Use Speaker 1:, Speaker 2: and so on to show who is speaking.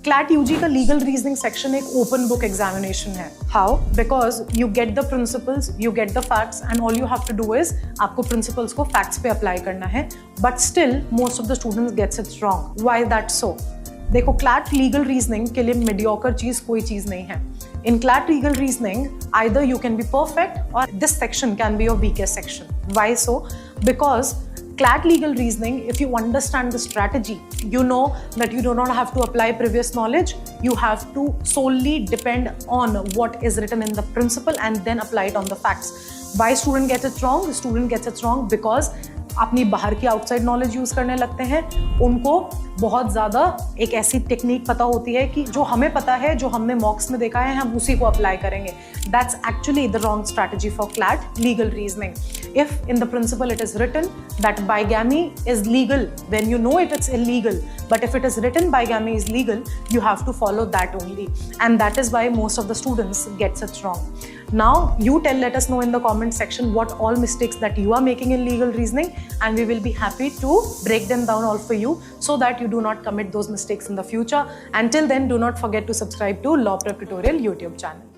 Speaker 1: CLAT UG का legal reasoning section एक open book examination है. How? Because you get the principles, you get the facts and all you have to do is आपको principles को facts पे apply करना है. But still most of the students gets it wrong. Why that so? देखो, CLAT legal reasoning के लिए mediocre चीज कोई चीज नहीं है. In CLAT legal reasoning, either you can be perfect or this section can be your weakest section. Why so? Because CLAT legal reasoning, if you understand the strategy, you know that you do not have to apply previous knowledge. You have to solely depend on what is written in the principle and then apply it on the facts. Why student gets it wrong? The student gets it wrong because अपनी बाहर की outside knowledge use करने लगते हैं. उनको बहुत ज़्यादा एक ऐसी टेक्निक पता होती है कि जो हमें पता है, जो हमने मॉक्स में देखा है, हम उसी को अप्लाई करेंगे. That's actually the wrong strategy for CLAT legal reasoning. If in the principle it is written that bigamy is legal, then you know it's illegal. But if it is written bigamy is legal, you have to follow that only. And that is why most of the students gets it wrong. Now you let us know in the comment section what all mistakes that you are making in legal reasoning, and we will be happy to break them down all for you so that you do not commit those mistakes in the future. Until then, do not forget to subscribe to Law Prep Tutorial YouTube channel.